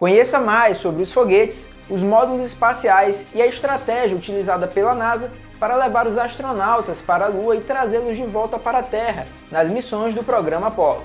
Conheça mais sobre os foguetes, os módulos espaciais e a estratégia utilizada pela NASA para levar os astronautas para a Lua e trazê-los de volta para a Terra nas missões do programa Apollo.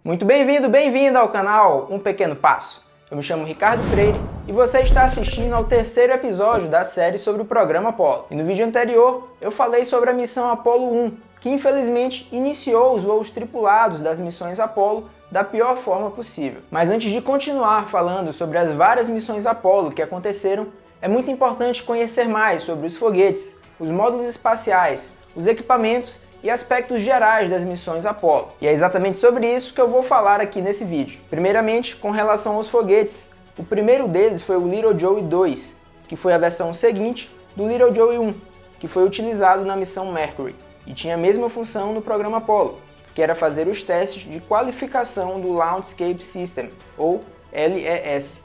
Muito bem-vindo, bem-vinda ao canal Um Pequeno Passo. Eu me chamo Ricardo Freire e você está assistindo ao terceiro episódio da série sobre o programa Apollo. E no vídeo anterior eu falei sobre a missão Apollo 1, que infelizmente iniciou os voos tripulados das missões Apollo da pior forma possível. Mas antes de continuar falando sobre as várias missões Apollo que aconteceram, é muito importante conhecer mais sobre os foguetes, os módulos espaciais, os equipamentos e aspectos gerais das missões Apollo. E é exatamente sobre isso que eu vou falar aqui nesse vídeo. Primeiramente, com relação aos foguetes. O primeiro deles foi o Little Joey 2, que foi a versão seguinte do Little Joey 1, que foi utilizado na missão Mercury, e tinha a mesma função no programa Apollo, que era fazer os testes de qualificação do Launchscape System, ou LES,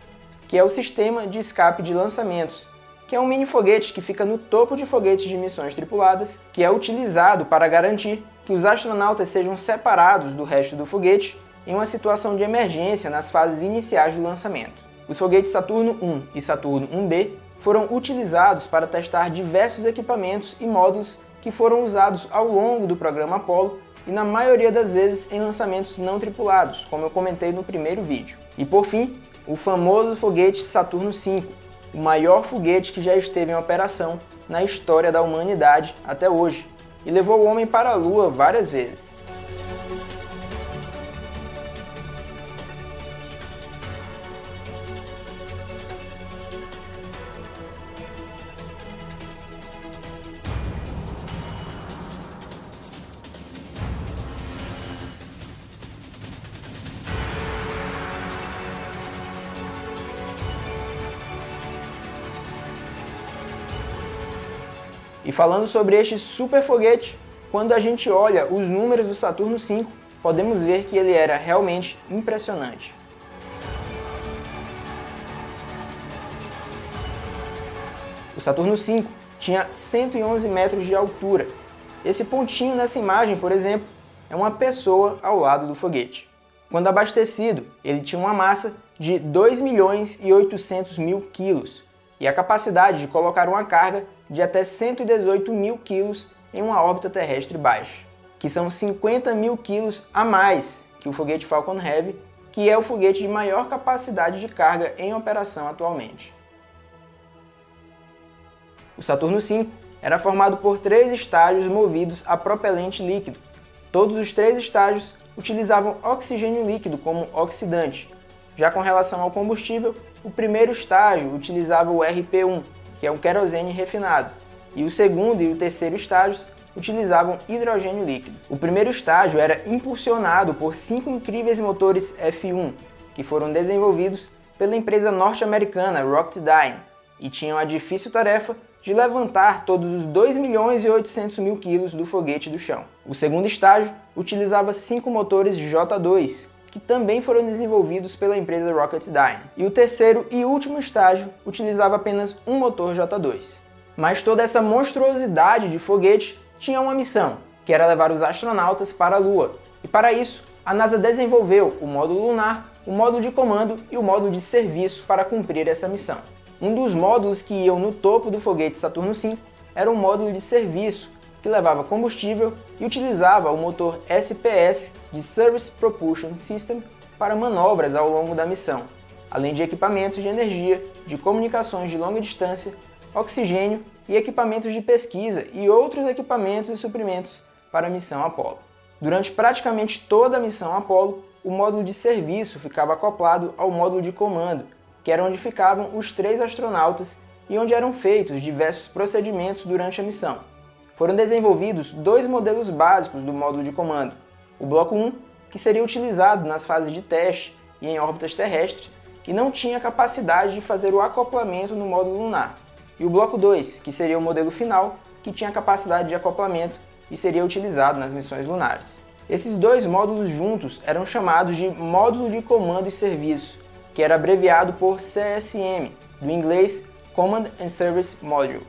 que é o sistema de escape de lançamentos, que é um mini foguete que fica no topo de foguetes de missões tripuladas, que é utilizado para garantir que os astronautas sejam separados do resto do foguete em uma situação de emergência nas fases iniciais do lançamento. Os foguetes Saturno 1 e Saturno 1B foram utilizados para testar diversos equipamentos e módulos que foram usados ao longo do programa Apollo e na maioria das vezes em lançamentos não tripulados, como eu comentei no primeiro vídeo. E por fim, o famoso foguete Saturno 5, o maior foguete que já esteve em operação na história da humanidade até hoje, e levou o homem para a Lua várias vezes. E falando sobre este super foguete, quando a gente olha os números do Saturno 5, podemos ver que ele era realmente impressionante. O Saturno 5 tinha 111 metros de altura. Esse pontinho nessa imagem, por exemplo, é uma pessoa ao lado do foguete. Quando abastecido, ele tinha uma massa de 2.800.000 quilos e a capacidade de colocar uma carga de até 118.000 quilos em uma órbita terrestre baixa, que são 50.000 quilos a mais que o foguete Falcon Heavy, que é o foguete de maior capacidade de carga em operação atualmente. O Saturno V era formado por 3 estágios movidos a propelente líquido. Todos os 3 estágios utilizavam oxigênio líquido como oxidante. Já com relação ao combustível, o primeiro estágio utilizava o RP-1, que é um querosene refinado, e o segundo e o terceiro estágios utilizavam hidrogênio líquido. O primeiro estágio era impulsionado por 5 incríveis motores F1, que foram desenvolvidos pela empresa norte-americana Rocketdyne, e tinham a difícil tarefa de levantar todos os 2.800.000 quilos do foguete do chão. O segundo estágio utilizava 5 motores J2, que também foram desenvolvidos pela empresa Rocketdyne. E o terceiro e último estágio utilizava apenas um motor J2. Mas toda essa monstruosidade de foguete tinha uma missão, que era levar os astronautas para a Lua. E para isso, a NASA desenvolveu o módulo lunar, o módulo de comando e o módulo de serviço para cumprir essa missão. Um dos módulos que iam no topo do foguete Saturno V era o módulo de serviço, que levava combustível e utilizava o motor SPS de Service Propulsion System para manobras ao longo da missão, além de equipamentos de energia, de comunicações de longa distância, oxigênio e equipamentos de pesquisa e outros equipamentos e suprimentos para a missão Apollo. Durante praticamente toda a missão Apollo, o módulo de serviço ficava acoplado ao módulo de comando, que era onde ficavam os 3 astronautas e onde eram feitos diversos procedimentos durante a missão. Foram desenvolvidos 2 modelos básicos do módulo de comando. O Bloco 1, que seria utilizado nas fases de teste e em órbitas terrestres, e não tinha capacidade de fazer o acoplamento no módulo lunar. E o Bloco 2, que seria o modelo final, que tinha capacidade de acoplamento e seria utilizado nas missões lunares. Esses 2 módulos juntos eram chamados de Módulo de Comando e Serviço, que era abreviado por CSM, do inglês Command and Service Module.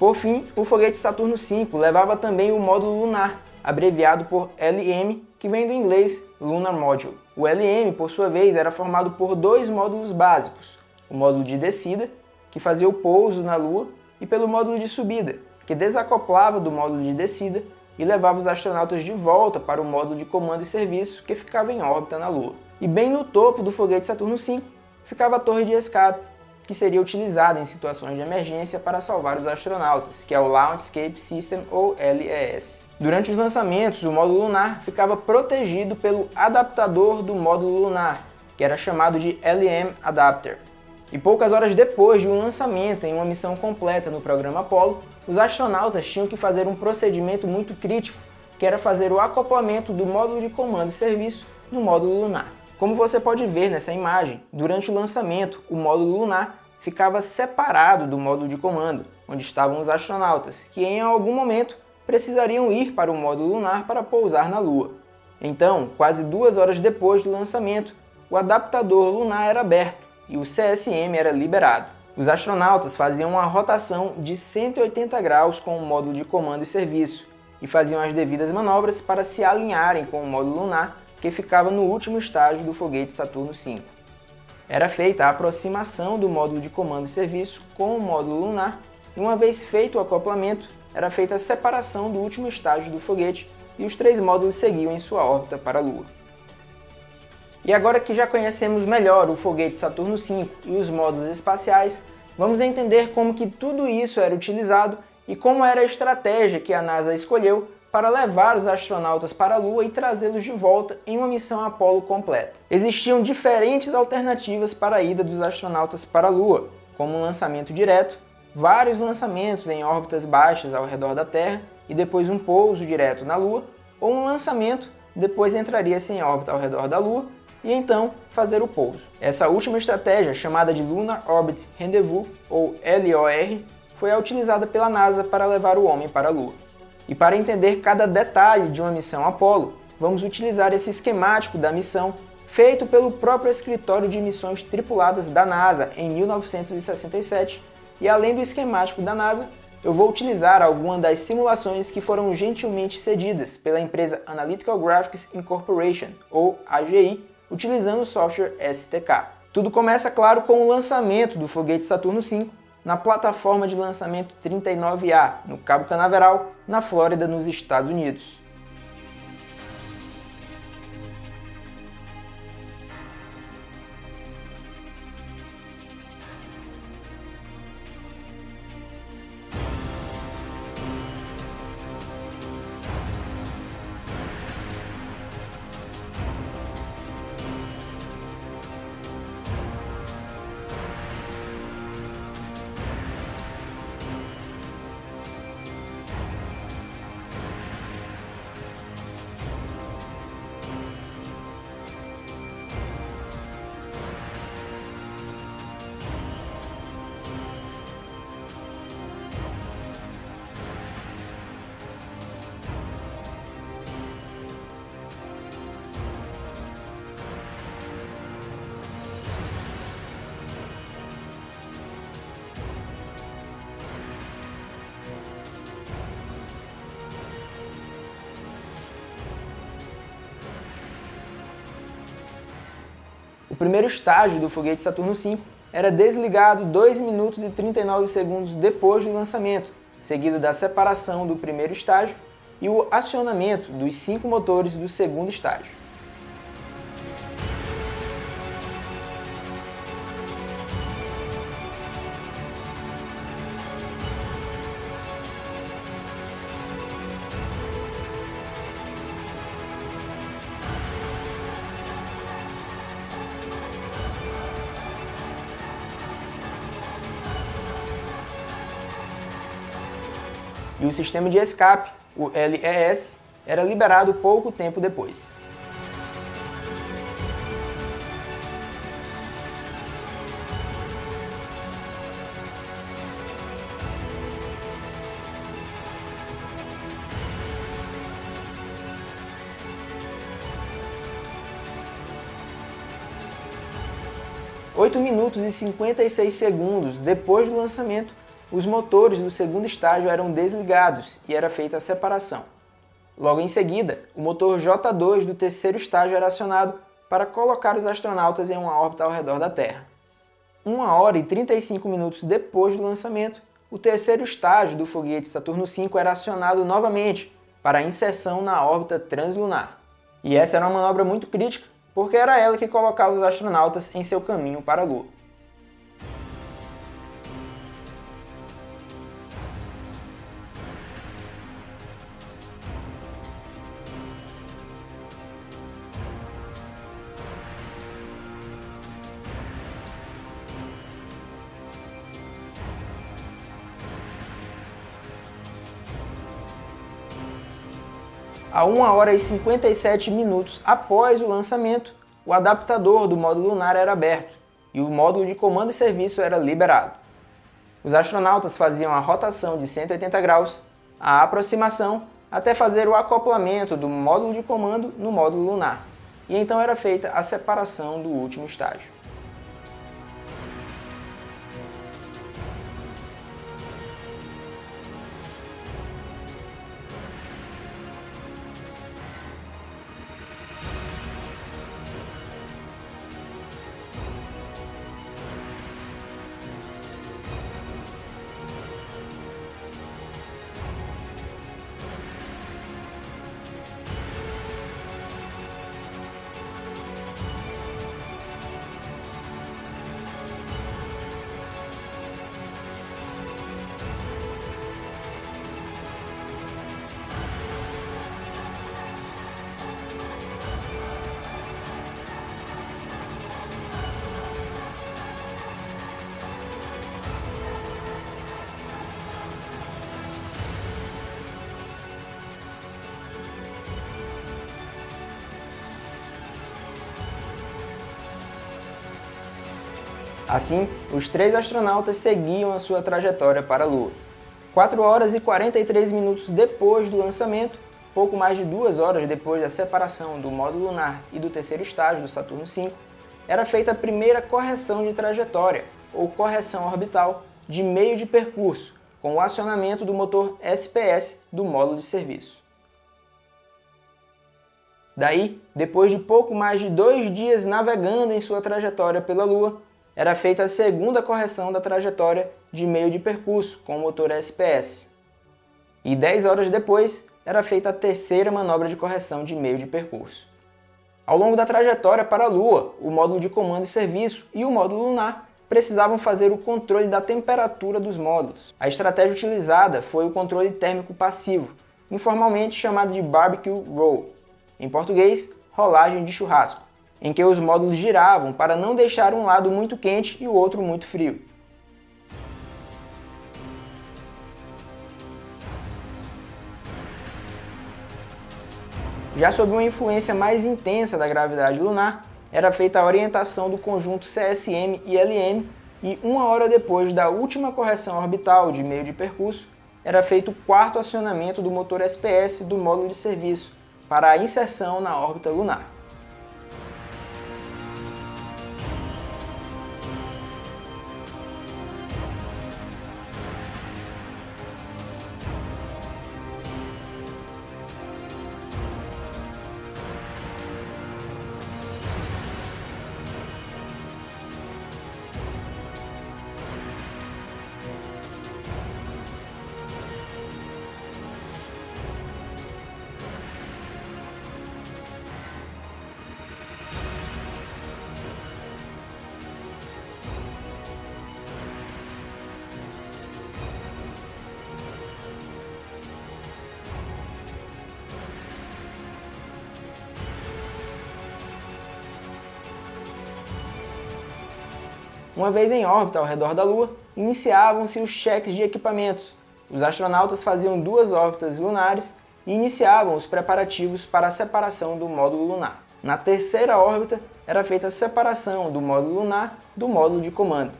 Por fim, o foguete Saturno V levava também o módulo lunar, abreviado por LM, que vem do inglês Lunar Module. O LM, por sua vez, era formado por dois módulos básicos: o módulo de descida, que fazia o pouso na Lua, e pelo módulo de subida, que desacoplava do módulo de descida e levava os astronautas de volta para o módulo de comando e serviço, que ficava em órbita na Lua. E bem no topo do foguete Saturno V ficava a torre de escape, que seria utilizada em situações de emergência para salvar os astronautas, que é o Launch Escape System, ou LES. Durante os lançamentos, o módulo lunar ficava protegido pelo adaptador do módulo lunar, que era chamado de LM Adapter. E poucas horas depois de um lançamento em uma missão completa no programa Apollo, os astronautas tinham que fazer um procedimento muito crítico, que era fazer o acoplamento do módulo de comando e serviço no módulo lunar. Como você pode ver nessa imagem, durante o lançamento, o módulo lunar ficava separado do módulo de comando, onde estavam os astronautas, que em algum momento precisariam ir para o módulo lunar para pousar na Lua. Então, quase 2 horas depois do lançamento, o adaptador lunar era aberto e o CSM era liberado. Os astronautas faziam uma rotação de 180 graus com o módulo de comando e serviço e faziam as devidas manobras para se alinharem com o módulo lunar, que ficava no último estágio do foguete Saturno V. Era feita a aproximação do módulo de comando e serviço com o módulo lunar e, uma vez feito o acoplamento, era feita a separação do último estágio do foguete e os 3 módulos seguiam em sua órbita para a Lua. E agora que já conhecemos melhor o foguete Saturno V e os módulos espaciais, vamos entender como que tudo isso era utilizado e como era a estratégia que a NASA escolheu para levar os astronautas para a Lua e trazê-los de volta em uma missão Apollo completa. Existiam diferentes alternativas para a ida dos astronautas para a Lua, como um lançamento direto, vários lançamentos em órbitas baixas ao redor da Terra e depois um pouso direto na Lua, ou um lançamento, depois entraria-se em órbita ao redor da Lua e então fazer o pouso. Essa última estratégia, chamada de Lunar Orbit Rendezvous, ou LOR, foi a utilizada pela NASA para levar o homem para a Lua. E para entender cada detalhe de uma missão Apollo, vamos utilizar esse esquemático da missão feito pelo próprio Escritório de Missões Tripuladas da NASA em 1967, e além do esquemático da NASA, eu vou utilizar algumas das simulações que foram gentilmente cedidas pela empresa Analytical Graphics Incorporation, ou AGI, utilizando o software STK. Tudo começa, claro, com o lançamento do foguete Saturno V na plataforma de lançamento 39A, no Cabo Canaveral, na Flórida, nos Estados Unidos. O primeiro estágio do foguete Saturno V era desligado 2 minutos e 39 segundos depois do lançamento, seguido da separação do primeiro estágio e o acionamento dos 5 motores do segundo estágio. E o sistema de escape, o LES, era liberado pouco tempo depois. Oito minutos e 56 segundos depois do lançamento, os motores do segundo estágio eram desligados e era feita a separação. Logo em seguida, o motor J2 do terceiro estágio era acionado para colocar os astronautas em uma órbita ao redor da Terra. 1 hora e 35 minutos depois do lançamento, o terceiro estágio do foguete Saturno V era acionado novamente para a inserção na órbita translunar. E essa era uma manobra muito crítica, porque era ela que colocava os astronautas em seu caminho para a Lua. A 1 hora e 57 minutos após o lançamento, o adaptador do módulo lunar era aberto e o módulo de comando e serviço era liberado. Os astronautas faziam a rotação de 180 graus, a aproximação, até fazer o acoplamento do módulo de comando no módulo lunar, e então era feita a separação do último estágio. Assim, os 3 astronautas seguiam a sua trajetória para a Lua. 4 horas e 43 minutos depois do lançamento, pouco mais de 2 horas depois da separação do módulo lunar e do terceiro estágio do Saturno V, era feita a primeira correção de trajetória, ou correção orbital, de meio de percurso, com o acionamento do motor SPS do módulo de serviço. Daí, depois de pouco mais de 2 dias navegando em sua trajetória pela Lua, era feita a segunda correção da trajetória de meio de percurso com o motor SPS. E 10 horas depois, era feita a terceira manobra de correção de meio de percurso. Ao longo da trajetória para a Lua, o módulo de comando e serviço e o módulo lunar precisavam fazer o controle da temperatura dos módulos. A estratégia utilizada foi o controle térmico passivo, informalmente chamado de Barbecue Roll, em português, rolagem de churrasco, em que os módulos giravam para não deixar um lado muito quente e o outro muito frio. Já sob uma influência mais intensa da gravidade lunar, era feita a orientação do conjunto CSM e LM e 1 hora depois da última correção orbital de meio de percurso, era feito o quarto acionamento do motor SPS do módulo de serviço para a inserção na órbita lunar. Uma vez em órbita ao redor da Lua, iniciavam-se os cheques de equipamentos. Os astronautas faziam 2 órbitas lunares e iniciavam os preparativos para a separação do módulo lunar. Na terceira órbita, era feita a separação do módulo lunar do módulo de comando.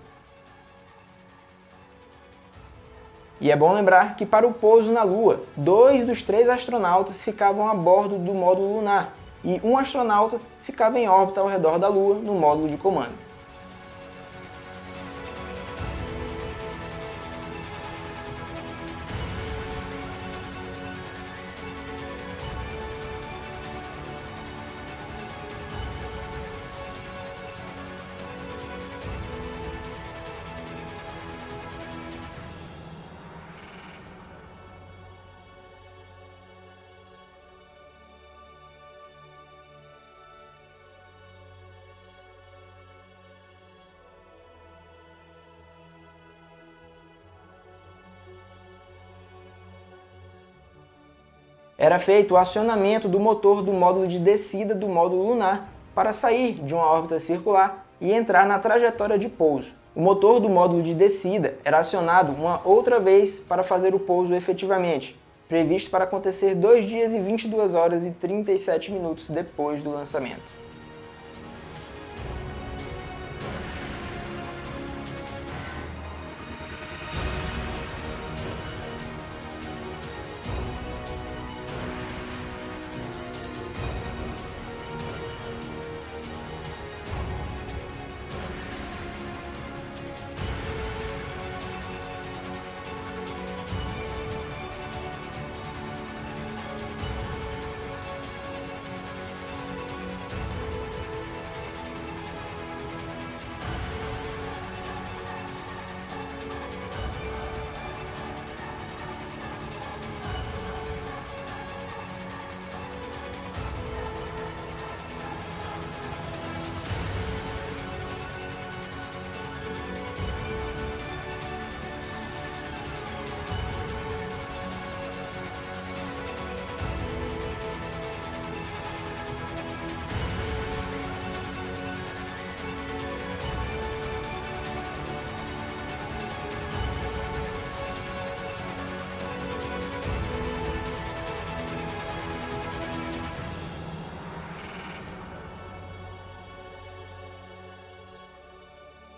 E é bom lembrar que para o pouso na Lua, 2 dos 3 astronautas ficavam a bordo do módulo lunar e um astronauta ficava em órbita ao redor da Lua no módulo de comando. Era feito o acionamento do motor do módulo de descida do módulo lunar para sair de uma órbita circular e entrar na trajetória de pouso. O motor do módulo de descida era acionado uma outra vez para fazer o pouso efetivamente, previsto para acontecer 2 dias e 22 horas e 37 minutos depois do lançamento.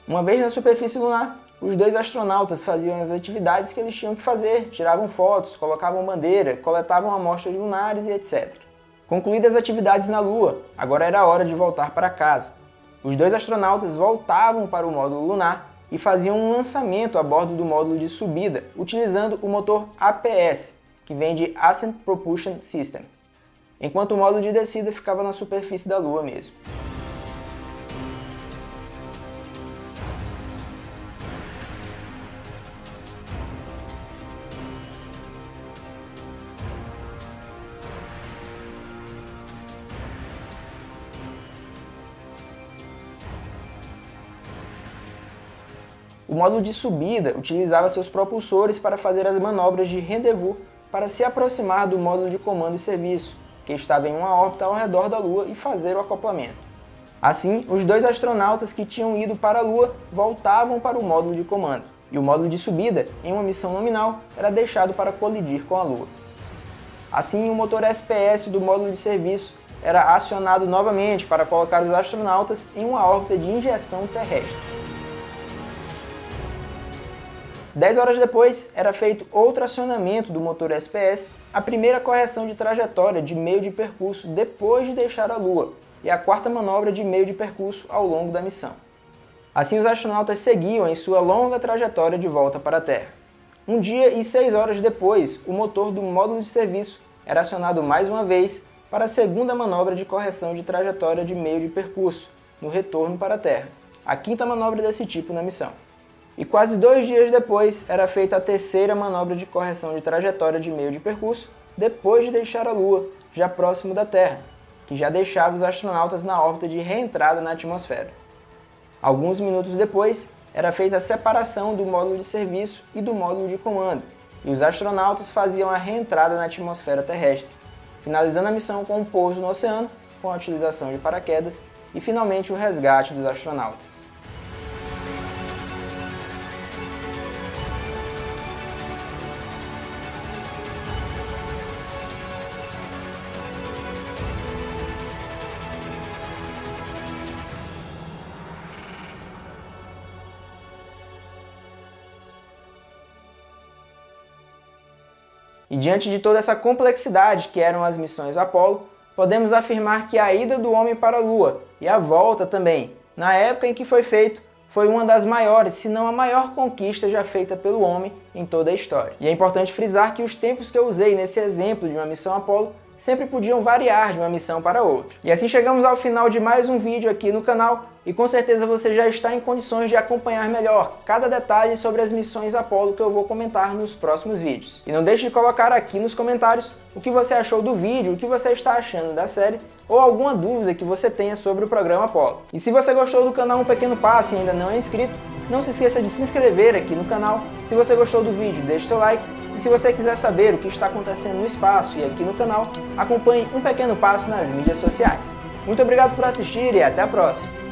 Uma vez na superfície lunar, os 2 astronautas faziam as atividades que eles tinham que fazer, tiravam fotos, colocavam bandeira, coletavam amostras lunares e etc. Concluídas as atividades na Lua, agora era a hora de voltar para casa. Os 2 astronautas voltavam para o módulo lunar e faziam um lançamento a bordo do módulo de subida, utilizando o motor APS, que vem de Ascent Propulsion System, enquanto o módulo de descida ficava na superfície da Lua mesmo. O módulo de subida utilizava seus propulsores para fazer as manobras de rendezvous para se aproximar do módulo de comando e serviço, que estava em uma órbita ao redor da Lua, e fazer o acoplamento. Assim, os 2 astronautas que tinham ido para a Lua voltavam para o módulo de comando, e o módulo de subida, em uma missão nominal, era deixado para colidir com a Lua. Assim, o motor SPS do módulo de serviço era acionado novamente para colocar os astronautas em uma órbita de injeção terrestre. 10 horas depois, era feito outro acionamento do motor SPS, a primeira correção de trajetória de meio de percurso depois de deixar a Lua, e a 4ª manobra de meio de percurso ao longo da missão. Assim, os astronautas seguiam em sua longa trajetória de volta para a Terra. 1 dia e 6 horas depois, o motor do módulo de serviço era acionado mais uma vez para a 2ª manobra de correção de trajetória de meio de percurso, no retorno para a Terra, a 5ª manobra desse tipo na missão. E quase 2 dias depois era feita a 3ª manobra de correção de trajetória de meio de percurso, depois de deixar a Lua, já próximo da Terra, que já deixava os astronautas na órbita de reentrada na atmosfera. Alguns minutos depois, era feita a separação do módulo de serviço e do módulo de comando, e os astronautas faziam a reentrada na atmosfera terrestre, finalizando a missão com um pouso no oceano, com a utilização de paraquedas, e finalmente o resgate dos astronautas. E diante de toda essa complexidade que eram as missões Apollo, podemos afirmar que a ida do homem para a Lua e a volta também, na época em que foi feito, foi uma das maiores, se não a maior conquista já feita pelo homem em toda a história. E é importante frisar que os tempos que eu usei nesse exemplo de uma missão Apollo sempre podiam variar de uma missão para outra. E assim chegamos ao final de mais um vídeo aqui no canal, e com certeza você já está em condições de acompanhar melhor cada detalhe sobre as missões Apollo que eu vou comentar nos próximos vídeos. E não deixe de colocar aqui nos comentários o que você achou do vídeo, o que você está achando da série, ou alguma dúvida que você tenha sobre o programa Apollo. E se você gostou do canal Um Pequeno Passo e ainda não é inscrito, não se esqueça de se inscrever aqui no canal. Se você gostou do vídeo, deixe seu like. E se você quiser saber o que está acontecendo no espaço e aqui no canal, acompanhe Um Pequeno Passo nas mídias sociais. Muito obrigado por assistir e até a próxima!